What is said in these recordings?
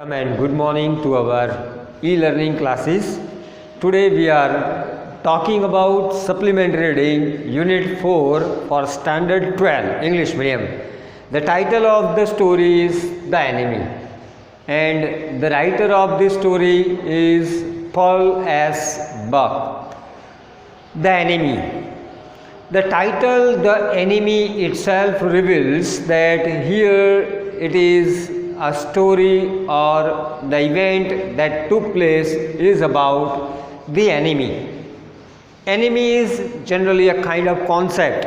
And good morning to our e-learning classes. Today we are talking about supplementary reading unit 4 for standard 12 English medium. The title of the story is The Enemy, and the writer of this story is P.S. Buck. The Enemy. The title The Enemy itself reveals that here it is a story or the event that took place is about the enemy. Enemy is generally a kind of concept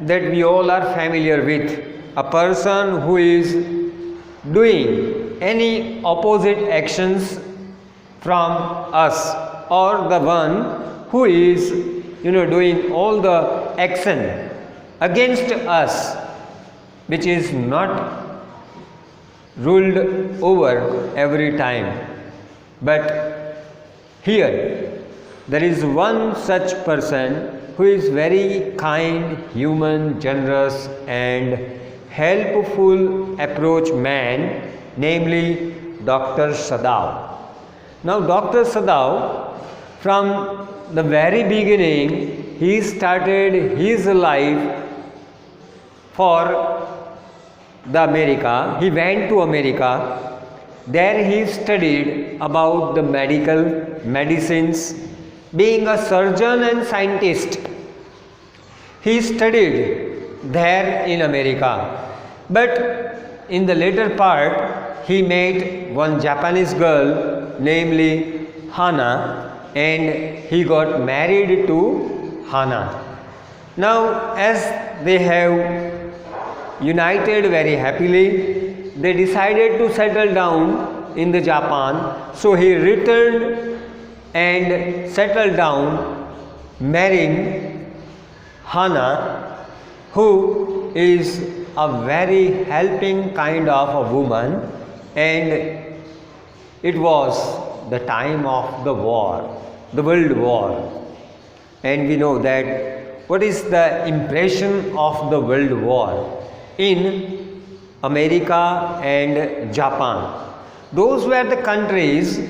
that we all are familiar with. A person who is doing any opposite actions from us, or the one who is doing all the action against us which is not ruled over every time. But here there is one such person who is very kind, human, generous and helpful approach man, namely Dr. Sadao. Now Dr. Sadao, from the very beginning, he started his life for the America. He went to America. There he studied about the medicines. Being a surgeon and scientist, he studied there in America. But in the later part, he met one Japanese girl, namely Hana, and he got married to Hana. Now, as they have united very happily, they decided to settle down in the Japan. So he returned and settled down, marrying Hana, who is a very helping kind of a woman, and it was the time of the war, the World War, and we know that what is the impression of the World War in America and Japan. Those were the countries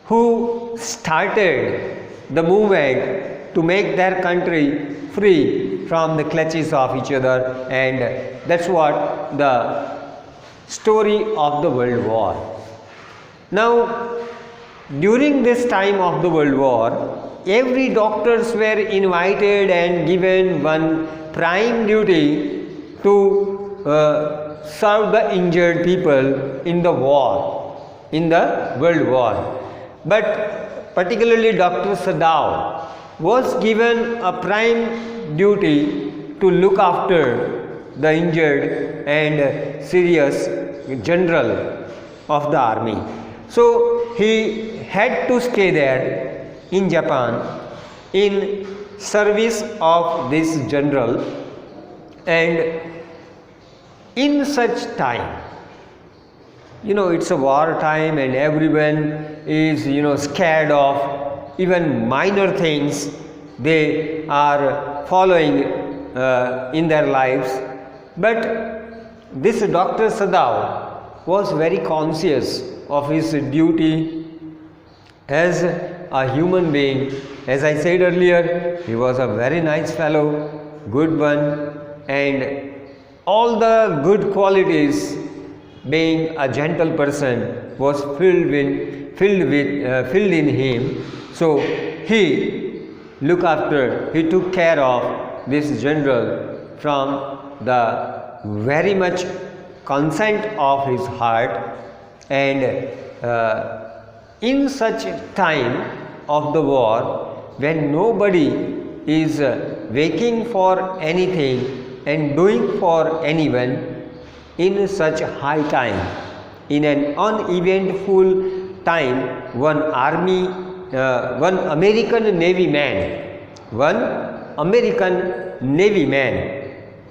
who started the movement to make their country free from the clutches of each other, and that's what the story of the World War. Now, during this time of the World War, every doctors were invited and given one prime duty to serve the injured people in the war, in the World War. But particularly Dr. Sadao was given a prime duty to look after the injured and serious general of the army. So he had to stay there in Japan in service of this general, and in such time, it's a war time and everyone is scared of even minor things they are following in their lives. But this Dr. Sadao was very conscious of his duty as a human being. As I said earlier, he was a very nice fellow, good one, and all the good qualities, being a gentle person, was filled in him. So he took care of this general from the very much consent of his heart. And in such time of the war, when nobody is waking for anything and doing for anyone, in such high time, in an uneventful time, one American Navy man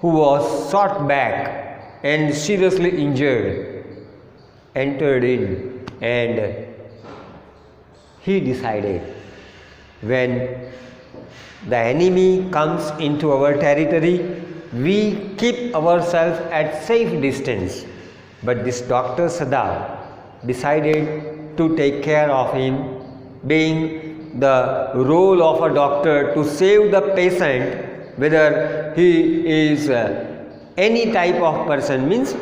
who was shot back and seriously injured entered in, and he decided, when the enemy comes into our territory, we keep ourselves at safe distance. But this Dr. Sadao decided to take care of him, being the role of a doctor to save the patient, whether he is any type of person, means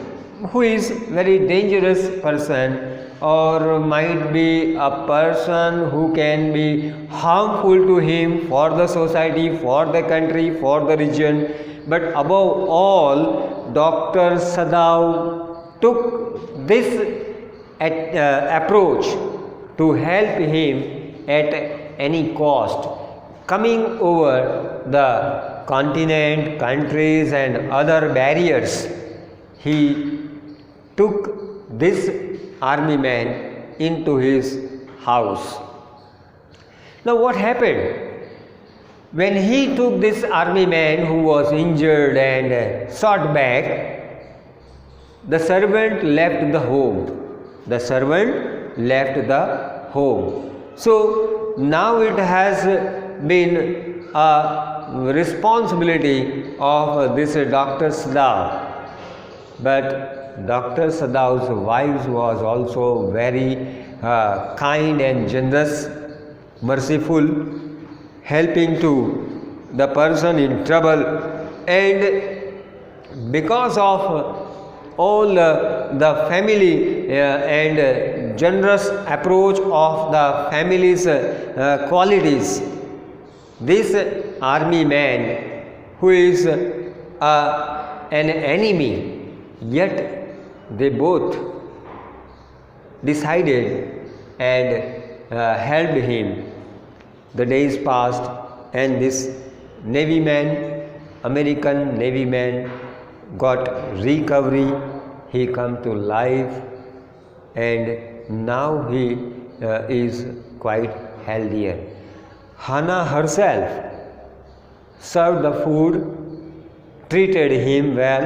who is very dangerous person, or might be a person who can be harmful to him, for the society, for the country, for the region. But above all, Dr. Sadao took this approach to help him at any cost, coming over the continent, countries and other barriers. He took this army man into his house. Now what happened? When he took this army man who was injured and shot back, the servant left the home. The servant left the home. So now it has been a responsibility of this Dr. Sadao. But Dr. Sadao's wife was also very kind and generous, merciful, helping to the person in trouble, and because of all the family and generous approach of the family's qualities, this army man who is an enemy, yet they both decided and helped him. The days passed and this Navy man, American Navy man, got recovery. He come to life and now he is quite healthier. Hannah herself served the food, treated him well,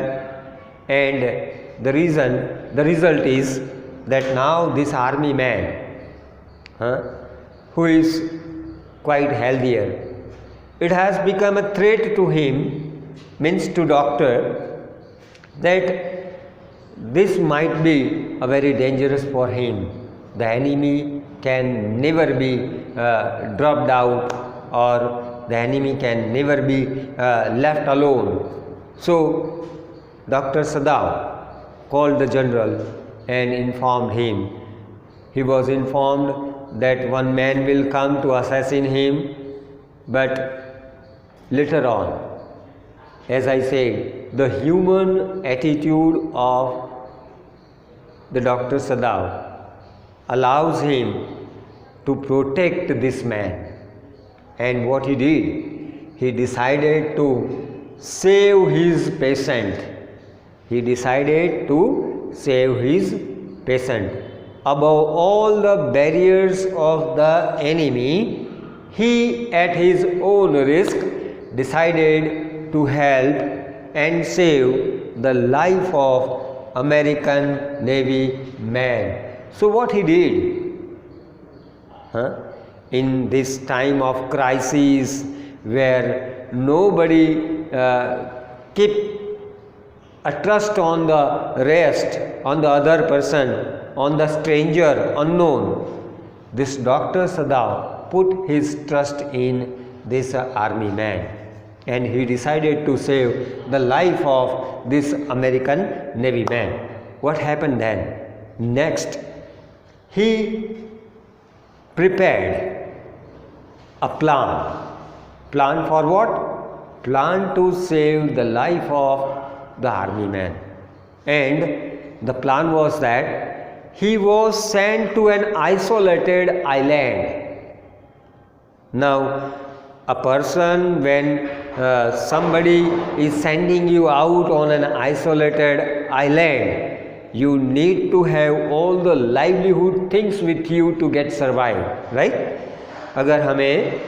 and the result is that now this army man who is quite healthier, it has become a threat to him, means to doctor, that this might be a very dangerous for him. The enemy can never be dropped out, or the enemy can never be left alone. So Dr. Sadao called the general and informed him. He was informed that one man will come to assassinate him, but later on, as I said, the human attitude of the Dr. Sadao allows him to protect this man. And what he did, he decided to save his patient. He decided to save his patient. Above all the barriers of the enemy, he at his own risk decided to help and save the life of American Navy man. So what he did, in this time of crisis where nobody keep a trust on the rest, on the other person, on the stranger, unknown, this Dr. Sadao put his trust in this army man, and he decided to save the life of this American Navy man. What happened then? Next, he prepared a plan. Plan for what? Plan to save the life of the army man. And the plan was that he was sent to an isolated island. Now, a person, when somebody is sending you out on an isolated island, you need to have all the livelihood things with you to get survive, right? अगर हमें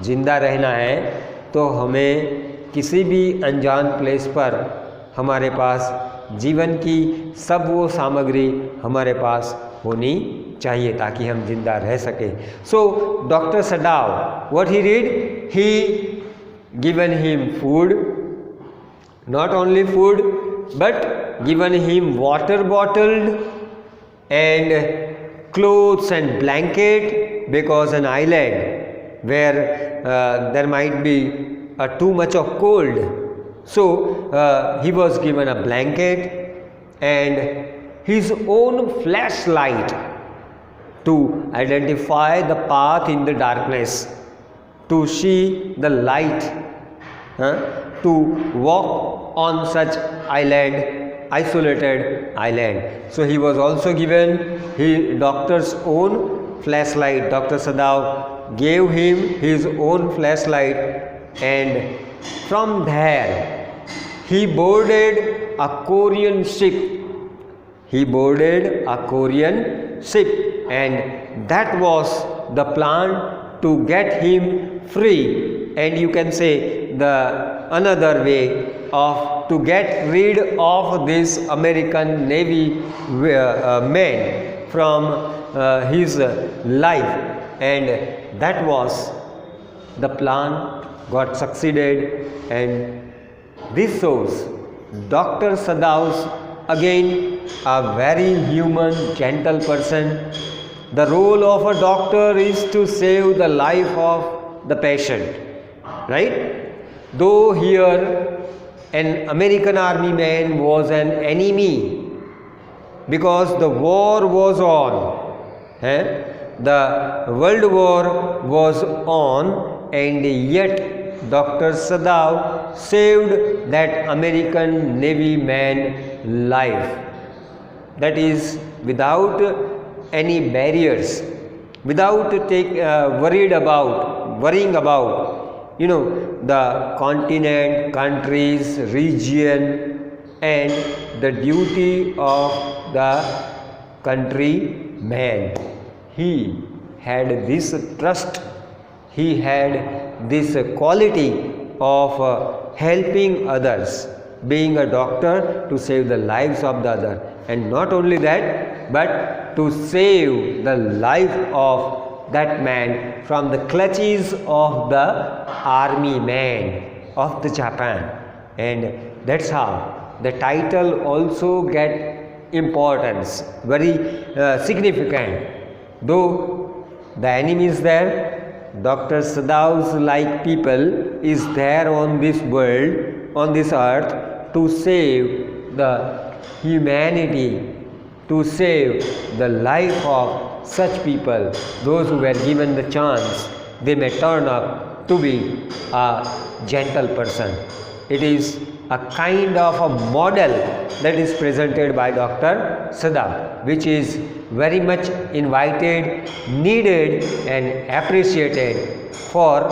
जिंदा रहना है तो हमें किसी भी अनजान प्लेस पर हमारे पास जीवन की सब वो सामग्री हमारे पास होनी चाहिए ताकि हम जिंदा रह सके. सो डॉक्टर सडाव, what he did, he given him food, not only food but given him water bottled and clothes and blanket, because an island where there might be too much of cold. So he was given a blanket and his own flashlight to identify the path in the darkness, to see the light, to walk on such island, isolated island. So he was also given his doctor's own flashlight. Dr. Sadao gave him his own flashlight, and from there he boarded a Korean ship. He boarded a Korean ship, and that was the plan to get him free. And you can say the another way of to get rid of this American Navy man from his life, and that was the plan got succeeded. And this shows Dr. Sadao's again a very human, gentle person. The role of a doctor is to save the life of the patient, right? Though here an American army man was an enemy because the war was on, the world war was on, and yet Dr. Sadao saved that American Navy man life. That is without any barriers, without worrying about the continent, countries, region, and the duty of the countryman. He had this trust, he had this quality of helping others, being a doctor to save the lives of the other. And not only that, but to save the life of that man from the clutches of the army man of the Japan. And that's how the title also get importance, very significant. Though the enemy is there, Dr. Sadao's like people is there on this world, on this earth, to save the humanity, to save the life of such people. Those who were given the chance, they may turn up to be a gentle person. It is a kind of a model that is presented by Dr. Sadao, which is very much invited, needed and appreciated for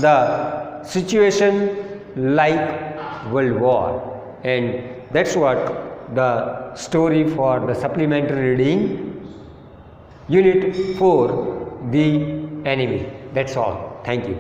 the situation like World War. And that's what the story for the supplementary reading, Unit 4, The Enemy. That's all. Thank you.